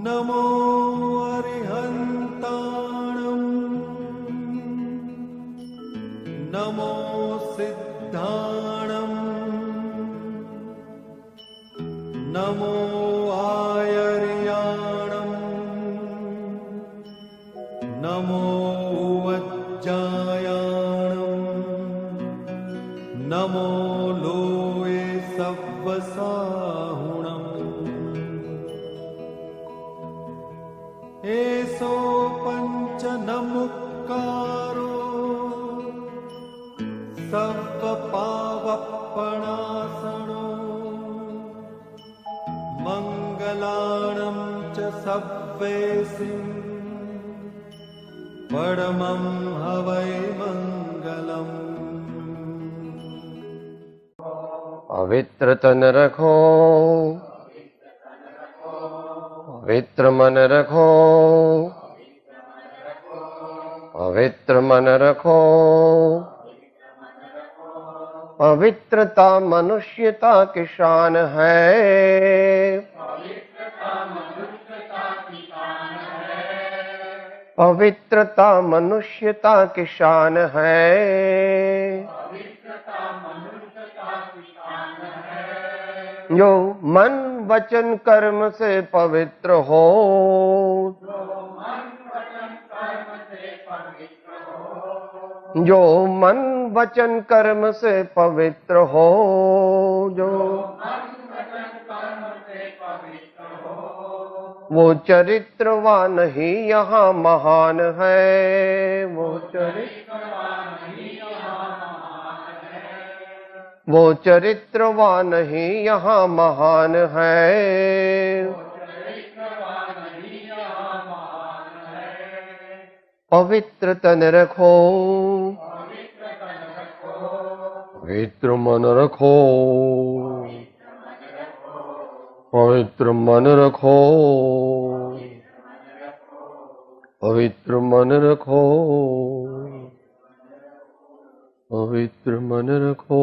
नमो अरिहन्ताणं नमो सिद्धाणं नमो आयर्याणं नमो वज्जायाणं नमो लोये सव्वसाहुणम् एसो पंच नमुक्कारो सर्वपावपणासनो मंगलाणं च सव्वेसिं परमं हवै मंगलम्। पवित्र तन रखो, पवित्र मन रखो, पवित्र मन रखो। पवित्रता मनुष्यता की शान है, पवित्रता मनुष्यता की शान है। जो मन वचन कर्म से पवित्र हो, जो मन वचन कर्म से पवित्र हो, जो वो चरित्रवान ही यहाँ महान है, वो चरित्रवान ही यहाँ महान है। पवित्र तन रखो, पवित्र मन रखो, पवित्र मन रखो, पवित्र मन रखो, पवित्र मन रखो।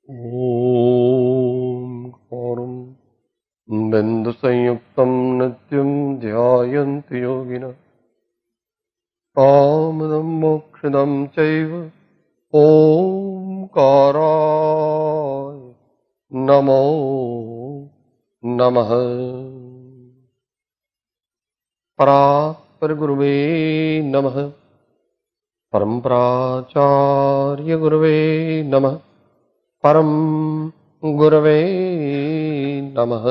ओम घोरम बिंदु संयुक्तम नित्यं ध्यायन्ति योगिनः कामदं मोक्षदं चैव ओंकाराय नमो नमः। परात्पर गुरुवे नमः, परम प्राचार्य गुरुवे नमः, परम गुरवे नमः।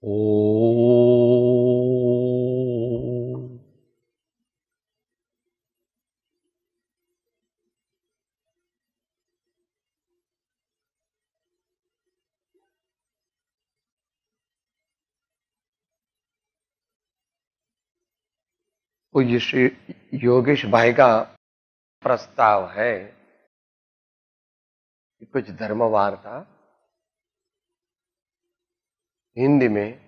ओम। पूज्य श्री योगेश भाई का प्रस्ताव है कि कुछ धर्म वार्ता हिंदी में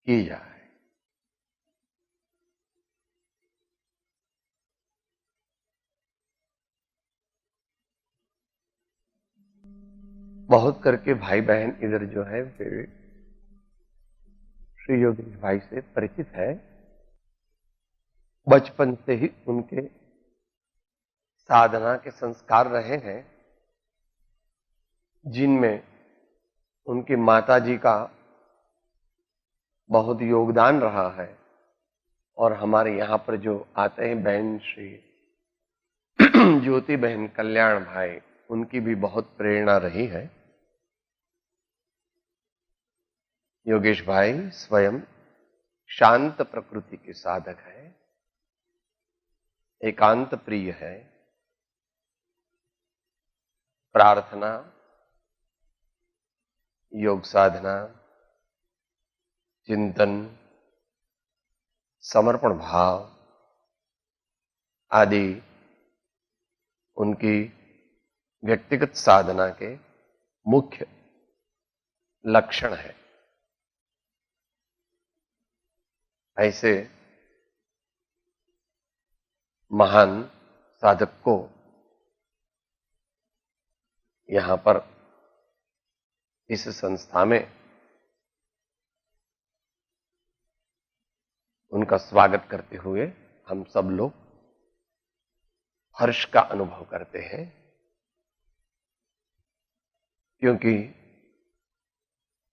की जाए। बहुत करके भाई बहन इधर जो है वे श्री योगेश भाई से परिचित है, बचपन से ही उनके साधना के संस्कार रहे हैं, जिनमें उनकी माताजी का बहुत योगदान रहा है। और हमारे यहाँ पर जो आते हैं बहन श्री ज्योति बहन कल्याण भाई, उनकी भी बहुत प्रेरणा रही है। योगेश भाई स्वयं शांत प्रकृति के साधक है, एकांत प्रिय है, प्रार्थना, योग साधना, चिंतन, समर्पण भाव आदि उनकी व्यक्तिगत साधना के मुख्य लक्षण है। ऐसे महान साधक को यहाँ पर इस संस्था में उनका स्वागत करते हुए हम सब लोग हर्ष का अनुभव करते हैं, क्योंकि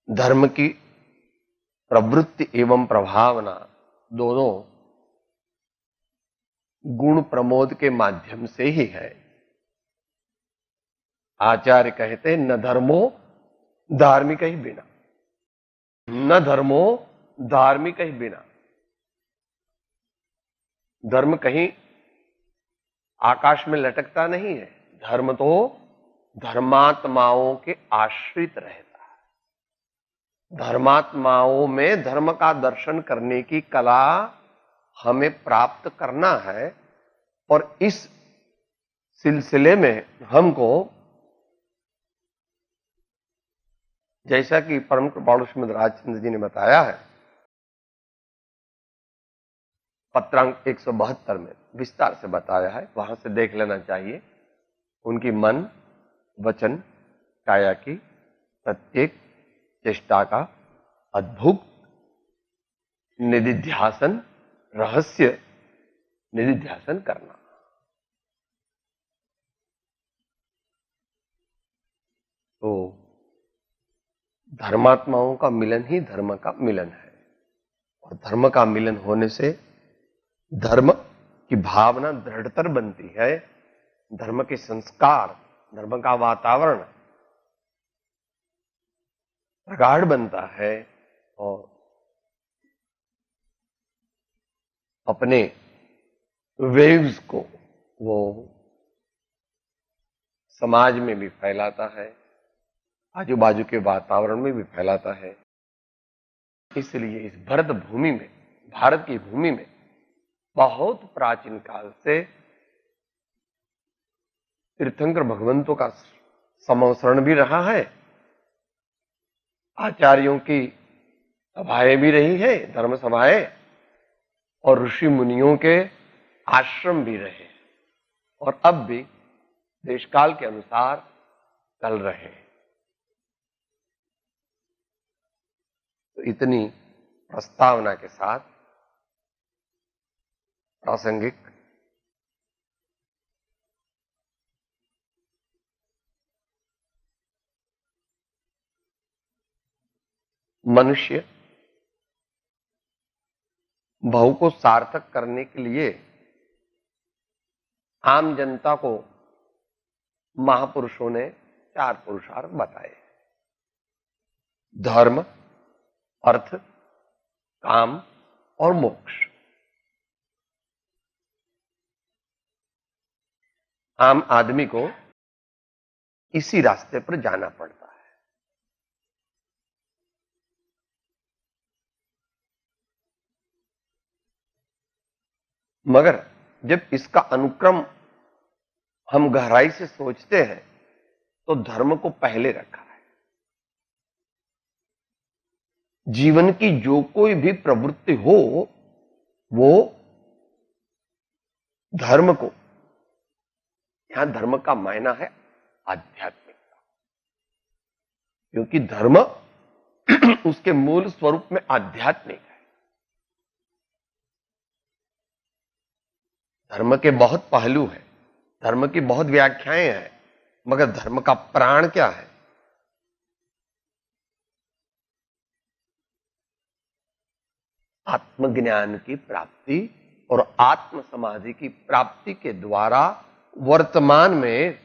धर्म की प्रवृत्ति एवं प्रभावना दोनों गुण प्रमोद के माध्यम से ही है। आचार्य कहते हैं न धर्मो धार्मिक ही बिना, न धर्मो धार्मिक ही बिना। धर्म कहीं आकाश में लटकता नहीं है, धर्म तो धर्मात्माओं के आश्रित रहता है। धर्मात्माओं में धर्म का दर्शन करने की कला हमें प्राप्त करना है, और इस सिलसिले में हमको, जैसा कि परम कृपालु श्रीमद् राजचंद्र जी ने बताया है, पत्रांक 172 में विस्तार से बताया है, वहां से देख लेना चाहिए। उनकी मन, वचन, काया की प्रत्येक चेष्टा का अद्भुत निधिध्यासन, रहस्य निधिध्यासन करना। तो धर्मात्माओं का मिलन ही धर्म का मिलन है, और धर्म का मिलन होने से धर्म की भावना दृढ़तर बनती है, धर्म के संस्कार, धर्म का वातावरण प्रगाढ़ बनता है, और अपने वेव्स को वो समाज में भी फैलाता है, आजू बाजू के वातावरण में भी फैलाता है। इसलिए इस भरत भूमि में, भारत की भूमि में बहुत प्राचीन काल से तीर्थंकर भगवंतों का समवसरण भी रहा है, आचार्यों की सभाएं भी रही है, धर्म सभाएं, और ऋषि मुनियों के आश्रम भी रहे, और अब भी देशकाल के अनुसार चल रहे हैं। तो इतनी प्रस्तावना के साथ प्रासंगिक मनुष्य भाव को सार्थक करने के लिए आम जनता को महापुरुषों ने 4 पुरुषार्थ बताए: धर्म, अर्थ, काम और मोक्ष। आम आदमी को इसी रास्ते पर जाना पड़ता है। मगर जब इसका अनुक्रम हम गहराई से सोचते हैं तो धर्म को पहले रखा है। जीवन की जो कोई भी प्रवृत्ति हो वो धर्म को, यहां धर्म का मायना है आध्यात्मिकता, क्योंकि धर्म उसके मूल स्वरूप में आध्यात्मिक है। धर्म के बहुत पहलू हैं, धर्म की बहुत व्याख्याएं हैं, मगर धर्म का प्राण क्या है? आत्मज्ञान की प्राप्ति और आत्म समाधि की प्राप्ति के द्वारा वर्तमान में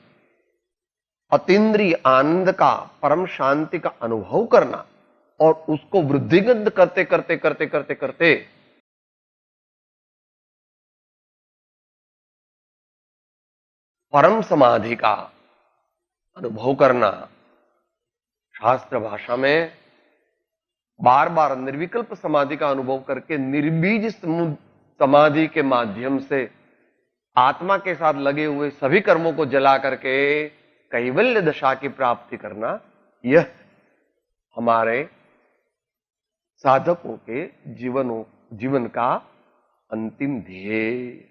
अतीन्द्रिय आनंद का, परम शांति का अनुभव करना, और उसको वृद्धिगत करते करते करते करते करते परम समाधि का अनुभव करना। शास्त्र भाषा में बार बार निर्विकल्प समाधि का अनुभव करके निर्बीज समाधि के माध्यम से आत्मा के साथ लगे हुए सभी कर्मों को जला करके कैवल्य दशा की प्राप्ति करना, यह हमारे साधकों के जीवन का अंतिम ध्येय।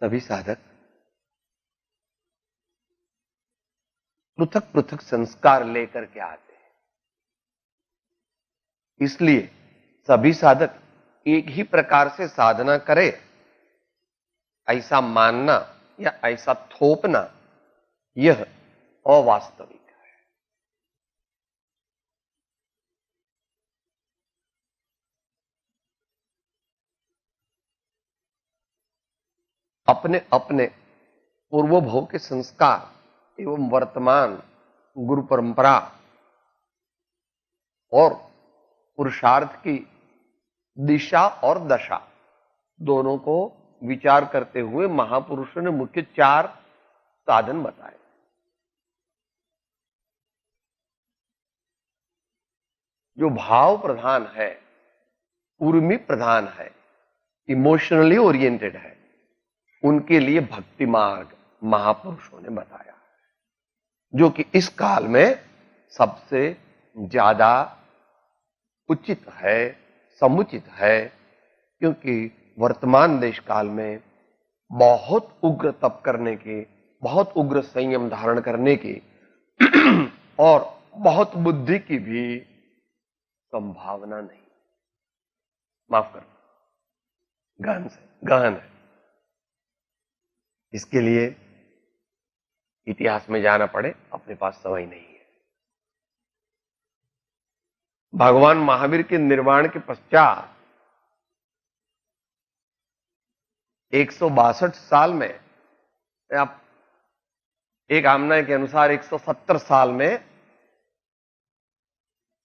सभी साधक पृथक पृथक संस्कार लेकर के आते हैं। इसलिए सभी साधक एक ही प्रकार से साधना करे, ऐसा मानना या ऐसा थोपना यह अवास्तविक है। अपने अपने पूर्वभव के संस्कार एवं वर्तमान गुरु परंपरा और पुरुषार्थ की दिशा और दशा दोनों को विचार करते हुए महापुरुषों ने मुख्य 4 साधन बताए। जो भाव प्रधान है, उर्मी प्रधान है, इमोशनली ओरिएंटेड है, उनके लिए भक्ति मार्ग महापुरुषों ने बताया, जो कि इस काल में सबसे ज्यादा उचित है, समुचित है, क्योंकि वर्तमान देश काल में बहुत उग्र तप करने के, बहुत उग्र संयम धारण करने की और बहुत बुद्धि की भी संभावना नहीं, माफ करना, गहन है। इसके लिए इतिहास में जाना पड़े, अपने पास समय नहीं है। भगवान महावीर के निर्वाण के पश्चात 162 साल में, आप एक आमना के अनुसार 170 साल में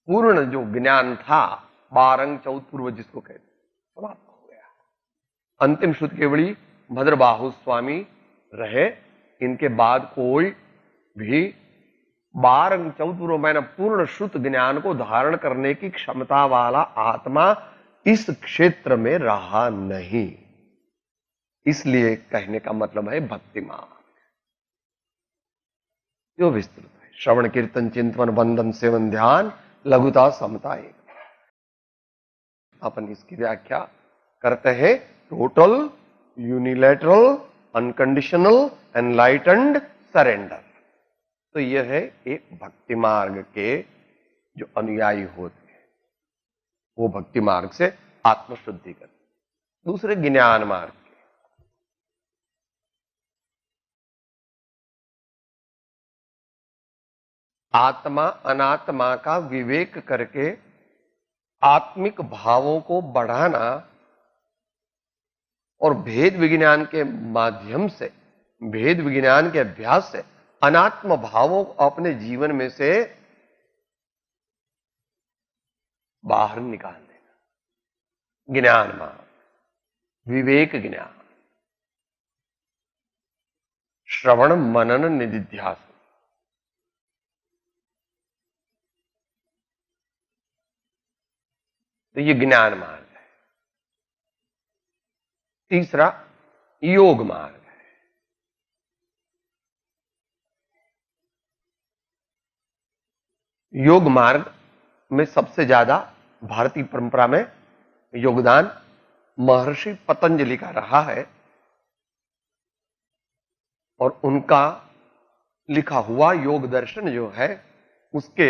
पूर्ण जो ज्ञान था, 12 चौथ पूर्व जिसको कहते, समाप्त हो गया। अंतिम शुद्ध केवड़ी भद्रबाहु स्वामी रहे, इनके बाद कोई भी 12 चौथ पूर्व मैंने पूर्ण शुद्ध ज्ञान को धारण करने की क्षमता वाला आत्मा इस क्षेत्र में रहा नहीं। इसलिए कहने का मतलब है भक्ति मार्ग, जो विस्तृत है। श्रवण कीर्तन चिंतन वंदन सेवन ध्यान लघुता समता एक। अपन इसकी व्याख्या करते हैं, total unilateral unconditional enlightened surrender. तो यह है एक भक्ति मार्ग के जो अनुयायी होते हैं, वो भक्ति मार्ग से आत्मशुद्धि करते। दूसरे ज्ञान मार्ग के, आत्मा अनात्मा का विवेक करके आत्मिक भावों को बढ़ाना और भेद विज्ञान के माध्यम से, भेद विज्ञान के अभ्यास से अनात्म भावों को अपने जीवन में से बाहर निकाल देना, ज्ञान मार्ग, विवेक ज्ञान, श्रवण मनन निधिध्यासन। तो ये ज्ञान मार्ग है। तीसरा योग मार्ग है। योग मार्ग में सबसे ज्यादा भारतीय परंपरा में योगदान महर्षि पतंजलि का रहा है, और उनका लिखा हुआ योग दर्शन जो है, उसके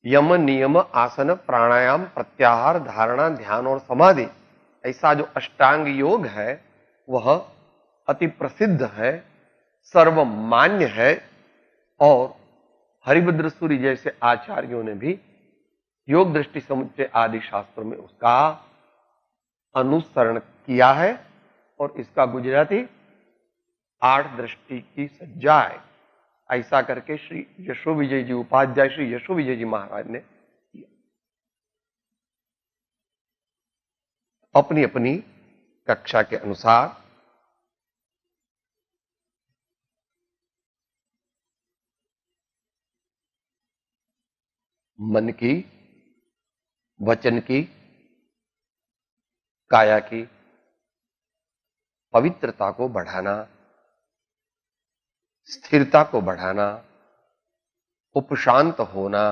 यम नियम आसन प्राणायाम प्रत्याहार धारणा ध्यान और समाधि, ऐसा जो अष्टांग योग है वह अति प्रसिद्ध है, सर्वमान्य है, और हरिभद्र सूरि जैसे आचार्यों ने भी योग दृष्टि समुच्चय आदि शास्त्रों में उसका अनुसरण किया है। और इसका गुजराती 8 दृष्टि की सज्जाए, ऐसा करके श्री यशो विजय जी उपाध्याय, श्री यशो विजय जी महाराज ने किया। अपनी अपनी कक्षा के अनुसार मन की, वचन की, काया की पवित्रता को बढ़ाना, स्थिरता को बढ़ाना, उपशांत होना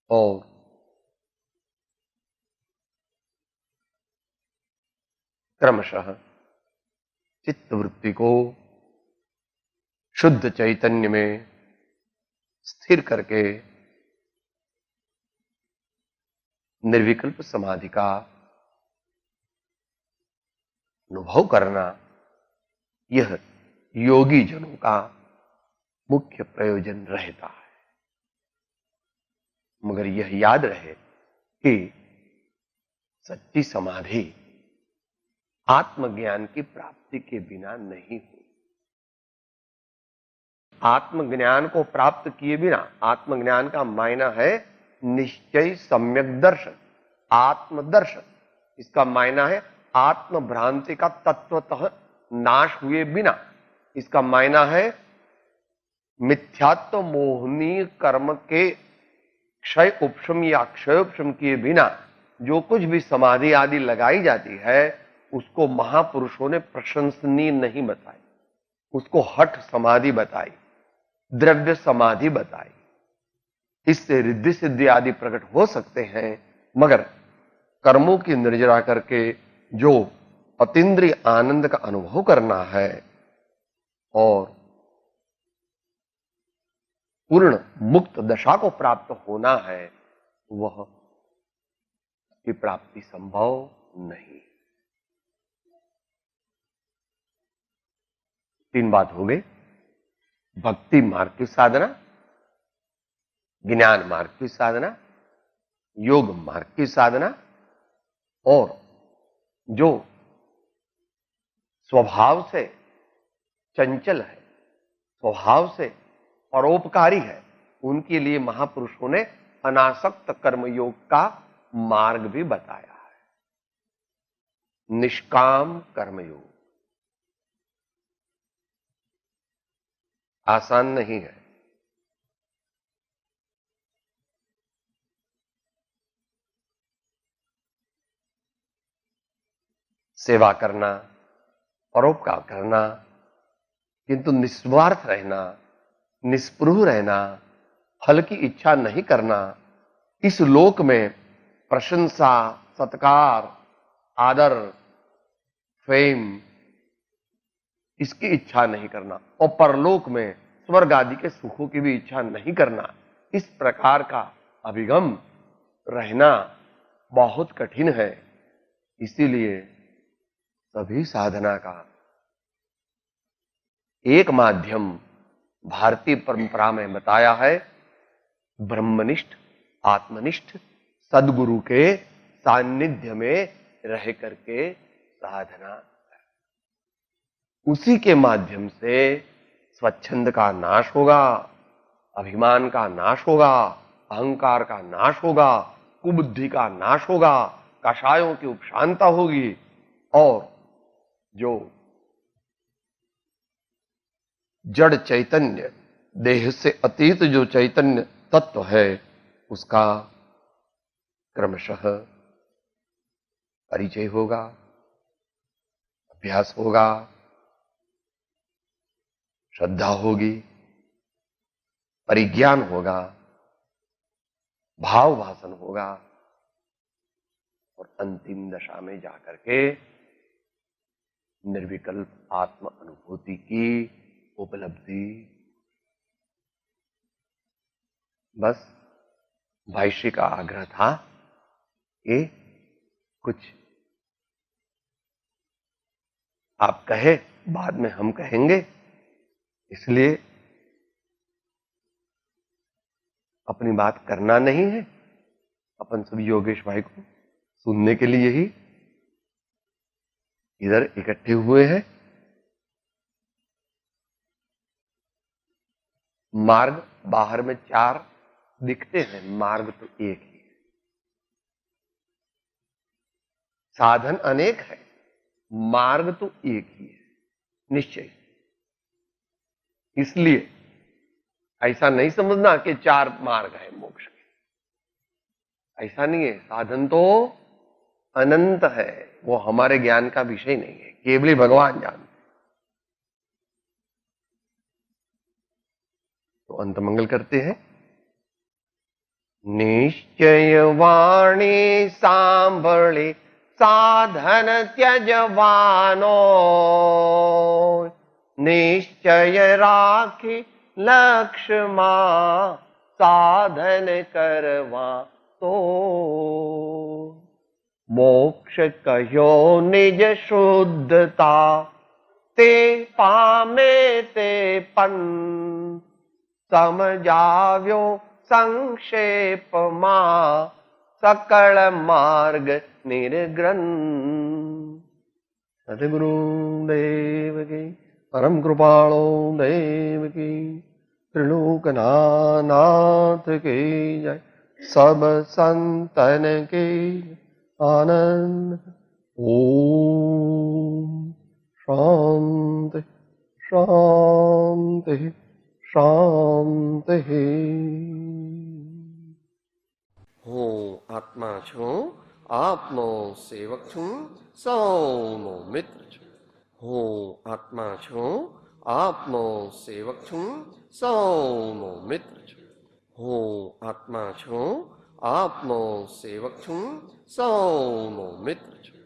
और क्रमशः चित्त वृत्ति को शुद्ध चैतन्य में स्थिर करके निर्विकल्प समाधि का अनुभव करना, यह योगी जनों का मुख्य प्रयोजन रहता है। मगर यह याद रहे कि सच्ची समाधि आत्मज्ञान की प्राप्ति के बिना नहीं हुई। आत्मज्ञान को प्राप्त किए बिना, आत्मज्ञान का मायना है निश्चय सम्यक दर्शन, आत्मदर्शन। इसका मायना है आत्म भ्रांति का तत्वतः नाश हुए बिना। इसका मायना है मिथ्यात्व मोहनीय कर्म के क्षय उपशम या क्षयोपशम किए बिना जो कुछ भी समाधि आदि लगाई जाती है उसको महापुरुषों ने प्रशंसनीय नहीं बताई, उसको हठ समाधि बताई, द्रव्य समाधि बताई। इससे रिद्धि सिद्धि आदि प्रकट हो सकते हैं, मगर कर्मों की निर्जरा करके जो अतीन्द्रिय आनंद का अनुभव करना है और पूर्ण मुक्त दशा को प्राप्त होना है, वह की प्राप्ति संभव नहीं। 3 बात हो गई। भक्ति मार्ग की साधना, ज्ञान मार्ग की साधना, योग मार्ग की साधना, और जो स्वभाव से चंचल है, स्वभाव से परोपकारी है, उनके लिए महापुरुषों ने अनासक्त कर्मयोग का मार्ग भी बताया है। निष्काम कर्मयोग आसान नहीं है। सेवा करना, परोपकार करना, किंतु निस्वार्थ रहना, निस्पृह रहना, फल की इच्छा नहीं करना, इस लोक में प्रशंसा, सत्कार, आदर, फेम, इसकी इच्छा नहीं करना, और परलोक में स्वर्ग आदि के सुखों की भी इच्छा नहीं करना, इस प्रकार का अभिगम रहना बहुत कठिन है। इसीलिए सभी साधना का एक माध्यम भारतीय परंपरा में बताया है, ब्रह्मनिष्ठ, आत्मनिष्ठ सदगुरु के सानिध्य में रह करके साधना। उसी के माध्यम से स्वच्छंद का नाश होगा, अभिमान का नाश होगा, अहंकार का नाश होगा, कुबुद्धि का नाश होगा, कषायों की उपशांता होगी, और जो जड़ चैतन्य, देह से अतीत जो चैतन्य तत्व है, उसका क्रमशः परिचय होगा, अभ्यास होगा, श्रद्धा होगी, परिज्ञान होगा, भाव भाषण होगा, और अंतिम दशा में जाकर के निर्विकल्प आत्म अनुभूति की उपलब्धि। बस भाष्य का आग्रह था कि कुछ आप कहे, बाद में हम कहेंगे, इसलिए अपनी बात करना नहीं है। अपन सभी योगेश भाई को सुनने के लिए ही इधर इकट्ठे हुए हैं। मार्ग बाहर में 4 दिखते हैं, मार्ग तो एक ही है। साधन अनेक है, मार्ग तो एक ही है, निश्चय। इसलिए ऐसा नहीं समझना कि 4 मार्ग है मोक्ष के, ऐसा नहीं है। साधन तो अनंत है, वो हमारे ज्ञान का विषय नहीं है, केवल ही भगवान जानते। तो अंत मंगल करते हैं। निश्चय वाणी सांभळे साधन त्यजवानो निश्चय राखी लक्ष्य मां साधन करवा तो मोक्ष कह्यो निज शुद्धता ते पामे ते पन समझाव्यो संक्षेप मां सकल मार्ग निर्ग्रंथ। सतगुरु देव की परम कृपाणो देव की त्रिलोकनाथ की जय। सब संतन की आनंद। ओम शांति शांति शांति। હું આત્મા છું, આપનો સેવક છું, સૌનો મિત્ર છું. હું આત્મા છું, આપનો સેવક છું, સૌનો મિત્ર છું. હું આત્મા છું, આપનો સેવક છું, સૌનો મિત્ર છું.